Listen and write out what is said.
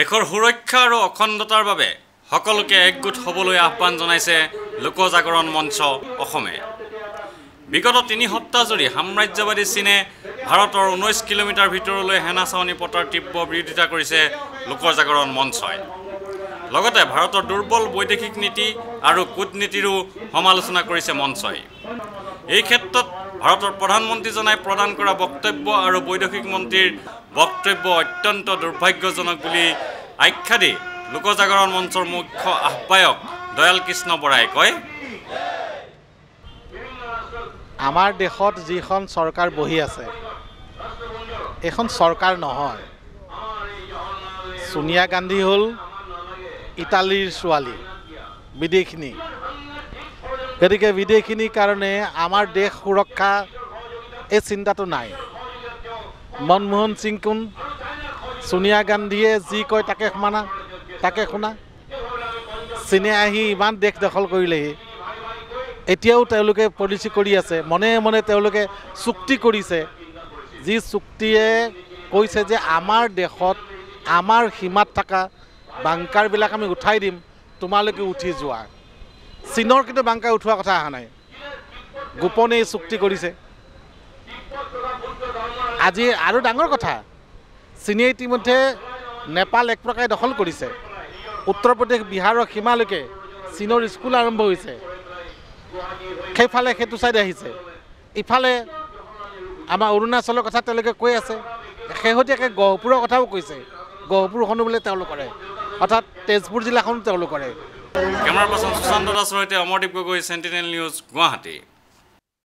দেশৰ সুৰক্ষা আৰু অখণ্ডতাৰ বাবে সকলোকে একগোট হ'বলৈ আহ্বান জনাইছে লোকজাগৰণ মঞ্চ অসমে। বিগত ৩ সপ্তাহ জুৰি সাম্ৰাজ্যবাদী চীনে ভাৰতৰ ১৯ কিলোমিটাৰ ভিতৰলৈ সেনা চাউনি পতাৰ তীব্ৰ বিৰোধিতা কৰিছে লোকজাগৰণ মঞ্চই। লগতে ভাৰতৰ দুৰ্বল বৈদেশিক নীতি আৰু কূটনীতিৰো সমালোচনা কৰিছে মঞ্চই। এই ক্ষেত্ৰত ভাৰতৰ প্ৰধানমন্ত্ৰীজনাই প্ৰদান কৰা বক্তব্য আৰু বৈদেশিক মন্ত্ৰীৰ বক্তব্য অত্যন্ত দুৰ্ভাগ্যজনক বুলি আখ্যা দি লোকজাগৰণ মঞ্চৰ মুখ্য আহ্বায়ক দয়াল কৃষ্ণ বৰাই কয়, আমাৰ দেশত যিখন চৰকাৰ বহি আছে এখন চৰকাৰ নহয়। সোনিয়া গান্ধী হ'ল ইটালীৰ ছোৱালী, বিদেশিনী। গতিকে বিদেশিনীৰ কাৰণে আমাৰ দেশ সুৰক্ষা এই চিন্তাটো নাই। মনমোহন সিং কোন, সোনিয়া গান্ধীয়ে যি কয় তাকে শুনা। চীনে আহি ইমান দেশ দখল কৰিলেহি, এতিয়াও তেওঁলোকে পলিচি কৰি আছে। মনে মনে তেওঁলোকে চুক্তি কৰিছে, যি চুক্তিয়ে কৈছে যে আমাৰ দেশত আমাৰ সীমাত থকা বাংকাৰবিলাক আমি উঠাই দিম, তোমালোকে উঠি যোৱা। চীনৰ কিন্তু বাংকাৰ উঠোৱা কথা অহা নাই, গোপনে চুক্তি কৰিছে। আজি আৰু ডাঙৰ কথা, চীনে ইতিমধ্যে নেপাল এক প্ৰকাৰে দখল কৰিছে। উত্তৰ প্ৰদেশ বিহাৰৰ সীমালৈকে চীনৰ স্কুল আৰম্ভ হৈছে। সেইফালে সেইটো চাইডে আহিছে। ইফালে আমাৰ অৰুণাচলৰ কথা তেওঁলোকে কৈ আছে। শেহতীয়াকৈ গহপুৰৰ কথাও কৈছে। গহপুৰখনো বোলে তেওঁলোকৰে, অৰ্থাৎ তেজপুৰ জিলাখনো তেওঁলোকৰে। কেমেৰা পাৰ্চন সুশান্ত দাসৰ সৈতে অমৰদীপ গগৈ, চেণ্টিনেল নিউজ, গুৱাহাটী।